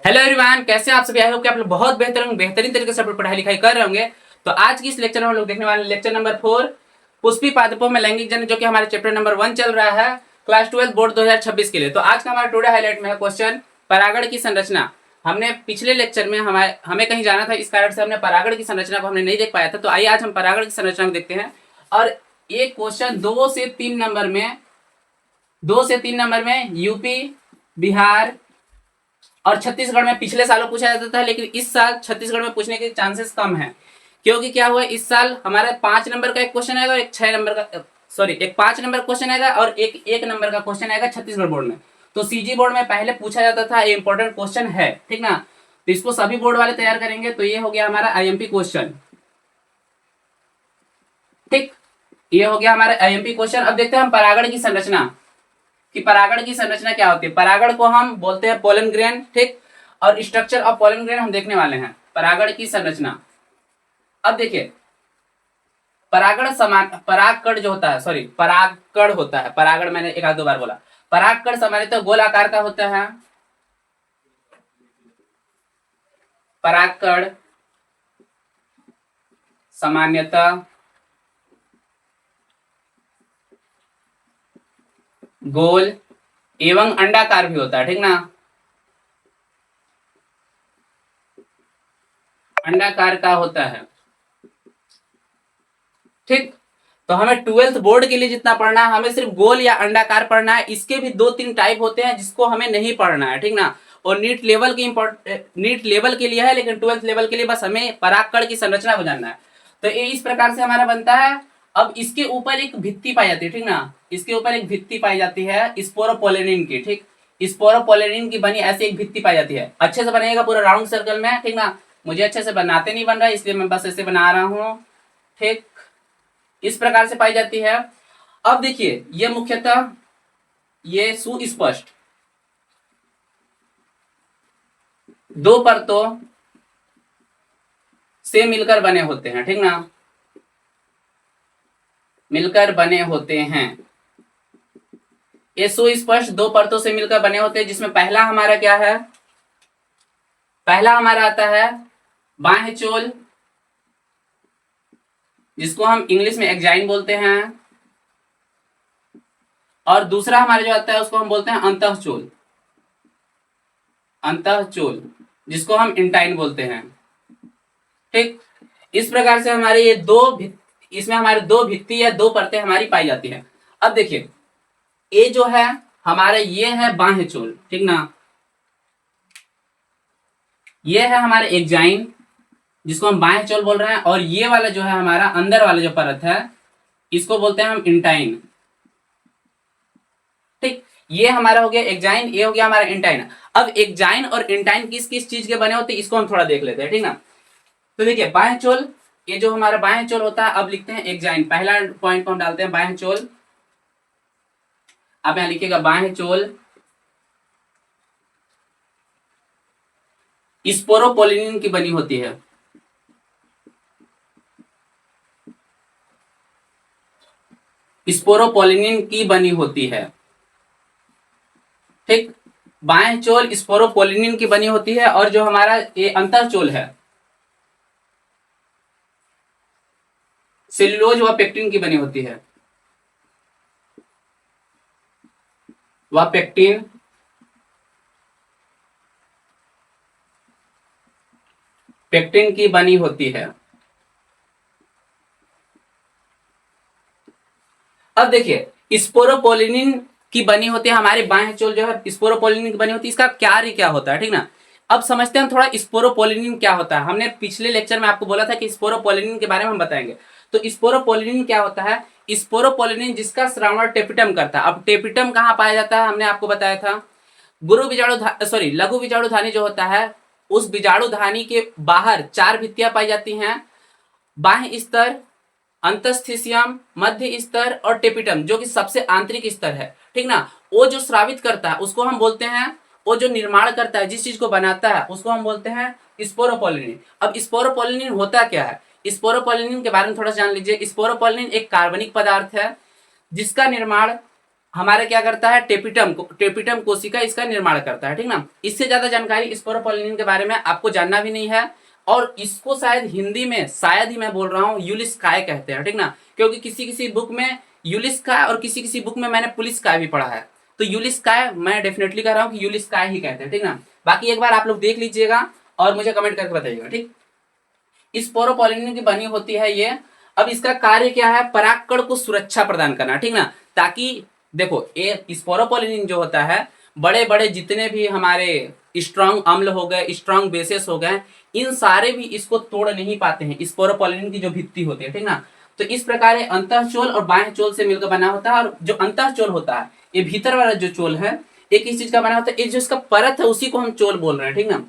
Hello everyone, कैसे हैं आप सभी। आई होप कि आप लोग बहुत बेहतरीन तरीके से अपनी पढ़ाई लिखाई कर रहे होंगे। तो आज की इस लेक्चर में हम लोग देखने वाले लेक्चर नंबर 4 पुष्पी पादपों में लैंगिक जन्म, जो कि हमारे चैप्टर नंबर 1 चल रहा है क्लास 12 बोर्ड 2026 के लिए। तो आज का हमारा टुडे हाईलाइट में है क्वेश्चन परागण की संरचना। हमने पिछले लेक्चर में हमें कहीं जाना था, इस कारण से हमने परागण की संरचना को हमने नहीं देख पाया था। तो आइए आज हम परागण की संरचना को देखते हैं। और ये क्वेश्चन 2 से 3 नंबर में यूपी, बिहार और छत्तीसगढ़ में पिछले सालों पूछा जाता था, लेकिन इस साल छत्तीसगढ़ में पूछने के चांसेस कम है। क्योंकि क्या हुआ, इस साल हमारा 5 नंबर का एक क्वेश्चन आएगा और एक 6 नंबर का, सॉरी, एक 5 नंबर क्वेश्चन आएगा और एक नंबर का क्वेश्चन आएगा छत्तीसगढ़ बोर्ड में। तो सीजी बोर्ड में पहले पूछा जाता था, ये इंपॉर्टेंट क्वेश्चन है, ठीक ना। तो इसको सभी बोर्ड वाले तैयार करेंगे। तो ये हो गया हमारा आईएमपी क्वेश्चन, ठीक। ये हो गया हमारा आईएमपी क्वेश्चन। अब देखते हैं हम परागण की संरचना, कि परागण की संरचना क्या होती है। परागण को हम बोलते हैं पोलन ग्रेन, ठीक। और स्ट्रक्चर ऑफ पोलन ग्रेन हम देखने वाले हैं, परागण की संरचना। अब देखिए, परागण समान परागकण जो होता है, सॉरी, परागकण होता है, परागण मैंने एक आध दो बार बोला। परागकण सामान्यतः गोल आकार का होता है। परागकण सामान्यतः गोल एवं अंडाकार भी होता है, ठीक ना। अंडाकार का होता है, ठीक। तो हमें 12th बोर्ड के लिए जितना पढ़ना है, हमें सिर्फ गोल या अंडाकार पढ़ना है। इसके भी 2-3 टाइप होते हैं जिसको हमें नहीं पढ़ना है, ठीक ना। और नीट लेवल के लिए है, लेकिन 12th लेवल के लिए बस हमें परागकण की संरचना को जानना है। तो ये इस प्रकार से हमारा बनता है। अब इसके ऊपर एक भित्ति पाई जाती है, ठीक ना। इसके ऊपर एक भित्ति पाई जाती है स्पोरोपोलेनिन की, ठीक। स्पोरोपोलेनिन की बनी ऐसी एक भित्ति पाई जाती है। अच्छे से बनेगा पूरा राउंड सर्कल में, ठीक ना। मुझे अच्छे से बनाते नहीं बन रहा है, इसलिए मैं बस ऐसे बना रहा हूं, ठीक। इस प्रकार से पाई जाती है। अब देखिए, ये मुख्यतः ये सुस्पष्ट दो परतों से मिलकर बने होते हैं, ठीक ना। मिलकर बने होते हैं। ये सुस्पष्ट दो परतों से मिलकर बने होते हैं, जिसमें पहला हमारा क्या है, पहला हमारा आता है बाह्य चोल, जिसको हम इंग्लिश में एक्जाइन बोलते हैं। और दूसरा हमारा जो आता है उसको हम बोलते हैं अंतःचोल, अंतःचोल, जिसको हम इंटाइन बोलते हैं, ठीक। इस प्रकार से हमारे ये इसमें हमारे दो भित्ति या दो परतें हमारी पाई जाती है। अब देखिए, ये जो है हमारे, ये है बाह्य चोल, ठीक ना। ये है हमारे एक्जाइन, जिसको हम बाह्य चोल बोल रहे हैं। और ये वाला जो है हमारा अंदर वाला जो परत है, इसको बोलते हैं हम इंटाइन, ठीक। ये हमारा हो गया एक्जाइन, ये हो गया हमारा इंटाइन। अब एक्जाइन और इंटाइन किस किस चीज के बने होते हैं, इसको हम थोड़ा देख लेते हैं, ठीक ना। तो देखिए, बाह्य चोल, ये जो हमारा बाह्य चोल होता है, अब लिखते हैं एक्जाइन। पहला पॉइंट को हम डालते हैं बाह्य चोल। अब यहां लिखिएगा बाह्य चोल स्पोरोपोलिनिन की बनी होती है। स्पोरोपोलिनिन की बनी होती है, ठीक। बाह्य चोल स्पोरोपोलिनिन की बनी होती है। और जो हमारा ये अंतःचोल है, सेल्यूलोज व पेक्टिन की बनी होती है, व पेक्टिन पेक्टिन की बनी होती है। अब देखिए, स्पोरोपोलिनिन की बनी होती है हमारे बाह्य चोल जो है, स्पोरोपोलिनिन की बनी होती है। इसका कार्य क्या होता है, ठीक ना। अब समझते हैं थोड़ा स्पोरोपोलिनिन क्या होता है। हमने पिछले लेक्चर में आपको बोला था कि स्पोरोपोलिनिन के बारे में हम बताएंगे। तो स्पोरोपोलिनिन क्या होता है, स्पोरोपोलिनिन जिसका श्रावण टेपिटम करता है। अब टेपिटम कहाँ पाया जाता है, हमने आपको बताया था गुरु बीजाणु, सॉरी, लघु बीजाणु धानी जो होता है, उस बीजाणु धानी के बाहर 4 भित्तियां पाई जाती हैं। बाह्य स्तर, अंतस्थिसियम, मध्य स्तर और टेपिटम, जो कि सबसे आंतरिक स्तर है, ठीक ना। वो जो स्रावित करता है उसको हम बोलते हैं, वो जो निर्माण करता है, जिस चीज को बनाता है, उसको हम बोलते हैं स्पोरोपोलिनिन। अब स्पोरोपोलिनिन होता क्या है, स्पोरोपोलिनिन के बारे में थोड़ा जान लीजिए। स्पोरोपोलिनिन एक कार्बनिक पदार्थ है, जिसका निर्माण हमारा क्या करता है, टेपिटम कोशिका इसका निर्माण करता है, ठीक ना। इससे ज्यादा जानकारी स्पोरोपोलिनिन के बारे में आपको जानना भी नहीं है, और इसको शायद हिंदी में, शायद ही मैं बोल रहा हूँ, यूलिस्काय कहते हैं, ठीक ना। क्योंकि किसी किसी बुक में यूलिस्काय और किसी किसी बुक में मैंने पुलिसकाय भी पढ़ा है, तो यूलिस्काय मैं डेफिनेटली कह रहा हूँ कि यूलिस्काय ही कहते हैं, ठीक ना। बाकी एक बार आप लोग देख लीजिएगा और मुझे कमेंट करके बताइएगा, ठीक। स्पोरोपोलिनिन की बनी होती है ये। अब इसका कार्य क्या है, परागकण को सुरक्षा प्रदान करना, ठीक ना। ताकि देखो, ये स्पोरोपोलिनिन जो होता है, बड़े बड़े जितने भी हमारे स्ट्रांग अम्ल हो गए, स्ट्रांग बेसेस हो गए, इन सारे भी इसको तोड़ नहीं पाते हैं, स्पोरोपोलिनिन की जो भित्ति होती है, ठीक ना। तो इस प्रकार अंतःचोल और बाह्य चोल से मिलकर बना होता है। और जो अंतःचोल होता है, ये भीतर वाला जो चोल है, एक इस चीज का बना होता है, ये जो इसका परत है उसी को हम चोल बोल रहे हैं, ठीक ना।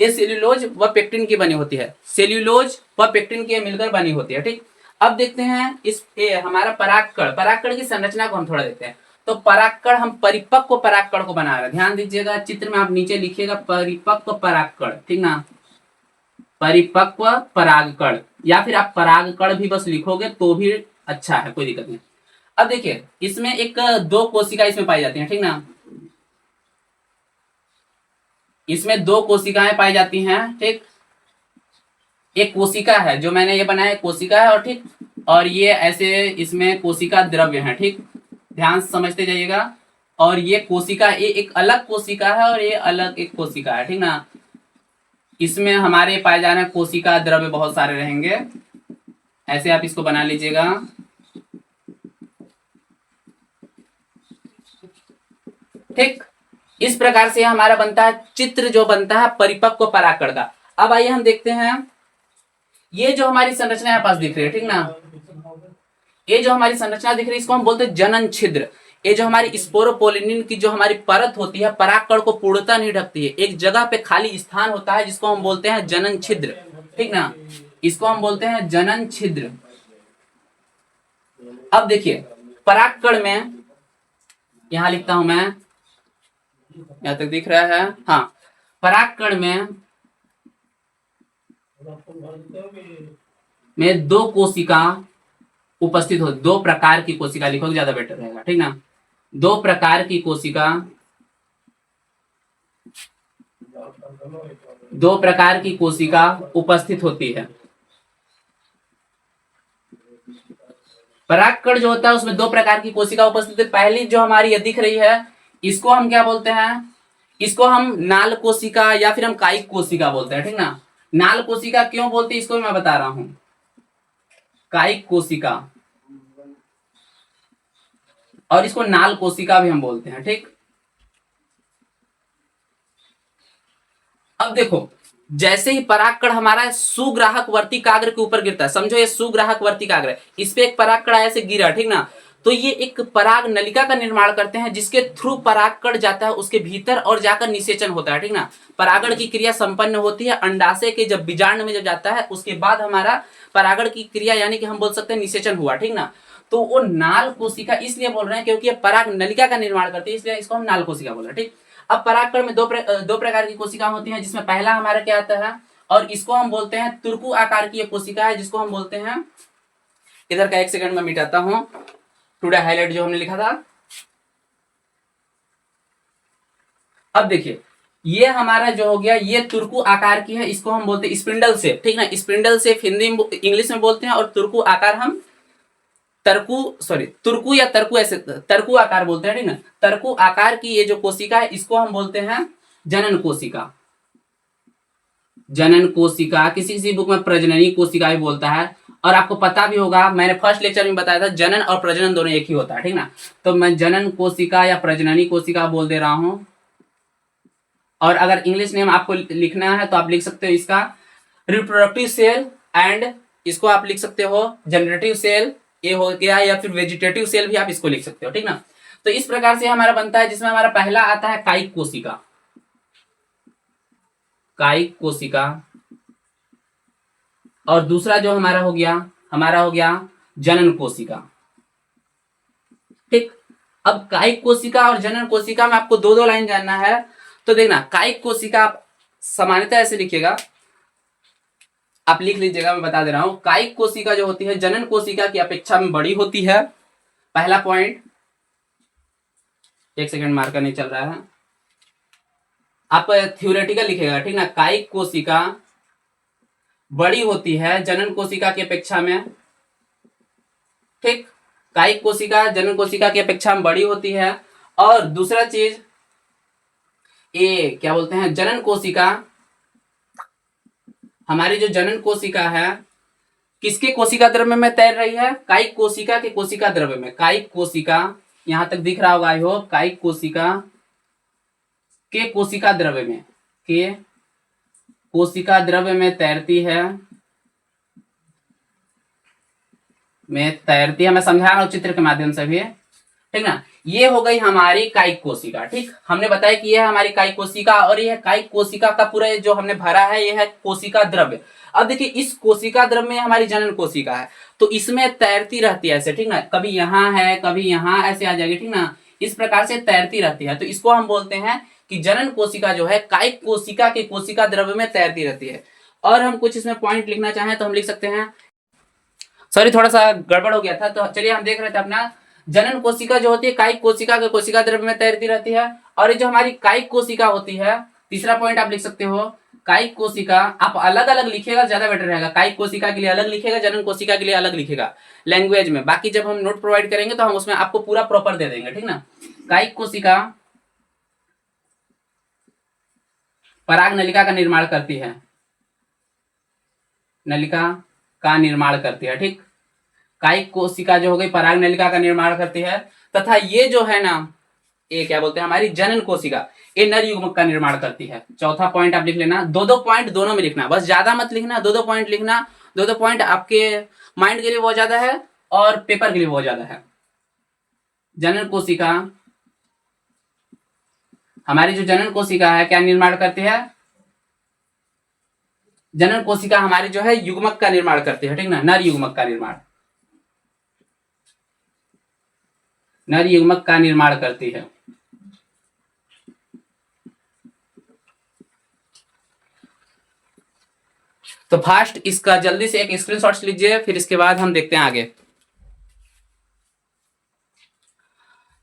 ये सेल्यूलोज व पेक्टिन की बनी होती है, सेल्यूलोज व पेक्टिन की मिलकर बनी होती है, ठीक। अब देखते हैं हमारा परागकण की संरचना को हम थोड़ा देखते हैं। तो परागकण, हम परिपक्व परागकण को बना रहे हैं, ध्यान दीजिएगा, चित्र में आप नीचे लिखिएगा परिपक्व परागकण, ठीक ना, परिपक्व परागकण, या फिर आप परागकण भी बस लिखोगे तो भी अच्छा है, कोई दिक्कत नहीं। अब देखिए, इसमें एक दो कोशिका इसमें पाई जाती है, ठीक ना, इसमें दो कोशिकाएं पाई जाती हैं, ठीक। एक कोशिका है जो मैंने ये बनाया, कोशिका है, और ठीक, और ये ऐसे इसमें कोशिका द्रव्य है, ठीक, ध्यान से समझते जाइएगा। और ये कोशिका, ये एक अलग कोशिका है और ये अलग एक कोशिका है, ठीक ना। इसमें हमारे पाए जाने कोशिका द्रव्य बहुत सारे रहेंगे, ऐसे आप इसको बना लीजिएगा, ठीक। इस प्रकार से हमारा बनता है चित्र, जो बनता है परिपक्व परागकण का। अब आइए हम देखते हैं, ये जो हमारी संरचना यहाँ पास दिख रही है, ठीक ना, ये जो हमारी संरचना दिख रही है, इसको हम बोलते हैं जनन छिद्र। ये जो हमारी स्पोरोपोलिनिन की जो हमारी परत होती है, परागकण को पूर्णता नहीं ढकती है, एक जगह पे खाली स्थान होता है, जिसको हम बोलते हैं जनन छिद्र, ठीक ना, इसको हम बोलते हैं जनन छिद्र। अब देखिए, परागकण में, यहां लिखता हूं मैं, यहां तक दिख रहा है, हाँ, परागकण में दो कोशिका उपस्थित हो, दो प्रकार की कोशिका लिखोगे ज्यादा बेटर रहेगा, ठीक ना, दो प्रकार की कोशिका, दो प्रकार की कोशिका उपस्थित होती है। परागकण जो होता है उसमें दो प्रकार की कोशिका उपस्थित है। पहली जो हमारी ये दिख रही है, इसको हम क्या बोलते हैं, इसको हम नाल कोशिका या फिर हम कायिक कोशिका बोलते हैं, ठीक ना। नाल कोशिका क्यों बोलते हैं इसको मैं बता रहा हूं, कायिक कोशिका, और इसको नाल कोशिका भी हम बोलते हैं, ठीक। अब देखो, जैसे ही परागकण हमारा सुग्राहक वर्तिकाग्र के ऊपर गिरता है, समझो ये सुग्राहक वर्तिकाग्र है, इस पे एक परागकण ऐसे गिरा, ठीक ना, तो ये एक पराग नलिका का निर्माण करते हैं, जिसके थ्रू परागकण जाता है उसके भीतर और जाकर निषेचन होता है, ठीक ना। परागण की क्रिया संपन्न होती है अंडाशय के जब बीजांड में जब जाता है, उसके बाद हमारा परागण की क्रिया, यानी कि हम बोल सकते हैं निषेचन हुआ, ठीक ना। तो वो नाल कोशिका इसलिए बोल रहे हैं क्योंकि ये पराग नलिका का निर्माण करती है, इसलिए इसको हम नाल कोशिका बोल रहे हैं, ठीक। अब परागकण में दो प्रकार की कोशिका होती हैं, जिसमें पहला हमारा क्या आता है, और इसको हम बोलते हैं तुरकु आकार की कोशिका है, जिसको हम बोलते हैं, इधर का एक सेकंड में मिटाता हूं, टुडे हाईलाइट जो हमने लिखा था। अब देखिए, ये हमारा जो हो गया, ये तुरकु आकार की है, इसको हम बोलते हैं स्पिंडल से, ठीक ना, स्पिंडल से हिंदी इंग्लिश में बोलते हैं, और तुरकु आकार हम तुरकु या तरकु, ऐसे तरकु आकार बोलते हैं, ठीक ना। तरकु आकार की ये जो कोशिका है, इसको हम बोलते हैं जनन कोशिका। जनन कोशिका, किसी किसी बुक में प्रजननी कोशिका भी बोलता है, और आपको पता भी होगा, मैंने फर्स्ट लेक्चर में बताया था, जनन और प्रजनन दोनों एक ही होता है, ठीक ना। तो मैं जनन कोशिका या प्रजननी कोशिका बोल दे रहा हूं। और अगर इंग्लिश नेम आपको लिखना है तो आप लिख सकते हो इसका रिप्रोडक्टिव सेल, एंड इसको आप लिख सकते हो जनरेटिव सेल, ये हो गया, या फिर वेजिटेटिव सेल भी आप इसको लिख सकते हो, ठीक ना। तो इस प्रकार से हमारा बनता है, जिसमें हमारा पहला आता है कायिक कोशिका, कायिक कोशिका, और दूसरा जो हमारा हो गया जनन कोशिका, ठीक। अब कायिक कोशिका और जनन कोशिका में आपको दो लाइन जानना है, तो देखना, कायिक कोशिका आप सामान्यतः ऐसे लिखिएगा, आप लिख लीजिएगा, मैं बता दे रहा हूं, कायिक कोशिका जो होती है जनन कोशिका की अपेक्षा में बड़ी होती है, पहला पॉइंट। एक सेकंड, मार्कर नहीं चल रहा है। आप थ्योरेटिकल लिखेगा, ठीक ना। कायिक कोशिका बड़ी होती है जनन कोशिका की अपेक्षा में, ठीक। कायिक कोशिका जनन कोशिका की अपेक्षा में बड़ी होती है। और दूसरा चीज, ये क्या बोलते हैं, जनन कोशिका, हमारी जो जनन कोशिका है किसके कोशिका द्रव्य में तैर रही है? कायिक कोशिका के कोशिका द्रव्य में। कायिक कोशिका, यहां तक दिख रहा होगा आई होप, कायिक कोशिका के कोशिका द्रव्य में, के कोशिका द्रव्य में तैरती है, मैं समझा रहा हूं चित्र के माध्यम से भी, ठीक ना। ये हो गई हमारी कायिक कोशिका, ठीक। हमने बताया कि ये है हमारी कायिक कोशिका, और ये कायिक कोशिका का पूरा जो हमने भरा है ये है कोशिका द्रव्य। अब देखिए इस कोशिका द्रव्य में हमारी जनन कोशिका है, तो इसमें तैरती रहती है ऐसे, ठीक ना। कभी यहाँ है कभी यहाँ ऐसे आ जाएगी, ठीक ना। इस प्रकार से तैरती रहती है, तो इसको हम बोलते हैं कि जनन कोशिका जो है कायिक कोशिका के कोशिका द्रव्य में तैरती रहती है। और हम कुछ इसमें पॉइंट लिखना चाहें तो हम लिख सकते हैं, सॉरी थोड़ा सा गड़बड़ हो गया था, तो चलिए हम देख रहे थे अपना जनन कोशिका जो होती है कायिक कोशिका के कोशिका द्रव्य में तैरती रहती है। और ये जो हमारी कायिक कोशिका होती है, तीसरा पॉइंट आप लिख सकते हो, कायिक कोशिका आप अलग अलग लिखेगा ज्यादा बेटर रहेगा। कायिक कोशिका के लिए अलग लिखेगा, जनन कोशिका के लिए अलग लिखेगा लैंग्वेज में। बाकी जब हम नोट प्रोवाइड करेंगे तो हम उसमें आपको पूरा प्रॉपर दे देंगे, ठीक ना। कायिक कोशिका पराग नलिका का निर्माण करती है, नलिका का निर्माण करती है, ठीक। कायिक कोशिका जो हो गई पराग नलिका का निर्माण करती है, तथा ये जो है ना, ये क्या बोलते हैं हमारी जनन कोशिका, ये नर युग्मक का निर्माण करती है। चौथा पॉइंट आप लिख लेना, दो दो पॉइंट दोनों में लिखना, बस ज्यादा मत लिखना, दो दो पॉइंट लिखना। दो दो पॉइंट आपके माइंड के लिए बहुत ज्यादा है और पेपर के लिए बहुत ज्यादा है। जनन कोशिका, हमारी जो जनन कोशिका है क्या निर्माण करती है? जनन कोशिका हमारी जो है युग्मक का निर्माण करती है, ठीक ना, नर युग्मक का निर्माण, नर युग्मक का निर्माण करती है। तो फास्ट इसका जल्दी से एक स्क्रीनशॉट लीजिए, फिर इसके बाद हम देखते हैं आगे।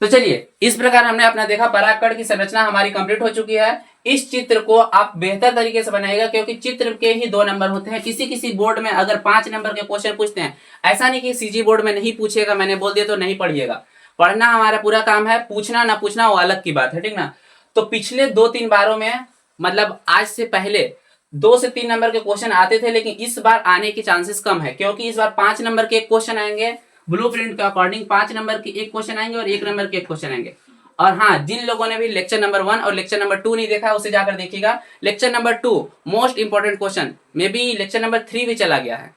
तो चलिए इस प्रकार हमने अपना देखा परागकण की संरचना हमारी कंप्लीट हो चुकी है। इस चित्र को आप बेहतर तरीके से बनाइएगा, क्योंकि चित्र के ही 2 नंबर होते हैं। किसी किसी बोर्ड में अगर 5 नंबर के क्वेश्चन पूछते हैं, ऐसा नहीं कि सीजी बोर्ड में नहीं पूछेगा, मैंने बोल दिया तो नहीं पढ़िएगा। पढ़ना हमारा पूरा काम है, पूछना ना पूछना वो अलग की बात है, ठीक ना। तो पिछले 2-3 बारों में, मतलब आज से पहले 2 से 3 नंबर के क्वेश्चन आते थे, लेकिन इस बार आने की चांसेस कम है, क्योंकि इस बार 5 नंबर के क्वेश्चन आएंगे। ब्लूप्रिंट के अकॉर्डिंग 5 नंबर के एक क्वेश्चन आएंगे और 1 नंबर के एक क्वेश्चन आएंगे। और हाँ, जिन लोगों ने भी लेक्चर नंबर 1 और लेक्चर नंबर 2 नहीं देखा है उसे जाकर देखिएगा। Lecture number 2 most important question, may be lecture number 3 भी चला गया है,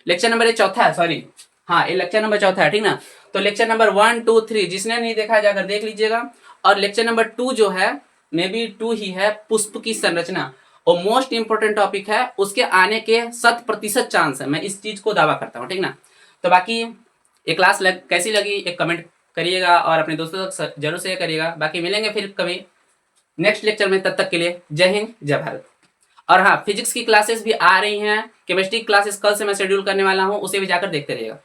लेक्चर नंबर 4 है, सॉरी हाँ ये लेक्चर नंबर 4 है, ठीक ना। तो लेक्चर नंबर 1, 2, 3 जिसने नहीं देखा जाकर देख लीजिएगा। और लेक्चर नंबर 2 जो है मे बी 2 ही है, पुष्प की संरचना, और मोस्ट इंपोर्टेंट टॉपिक है, उसके आने के 100% चांस है, मैं इस चीज को दावा करता हूँ, ठीक ना। तो बाकी ये क्लास कैसी लगी एक कमेंट करिएगा और अपने दोस्तों तक जरूर शेयर करिएगा। बाकी मिलेंगे फिर कभी नेक्स्ट लेक्चर में, तब तक के लिए जय हिंद जय भारत। और हाँ, फिजिक्स की क्लासेस भी आ रही हैं, केमिस्ट्री क्लासेस कल से मैं शेड्यूल करने वाला हूँ, उसे भी जाकर देखते रहिएगा।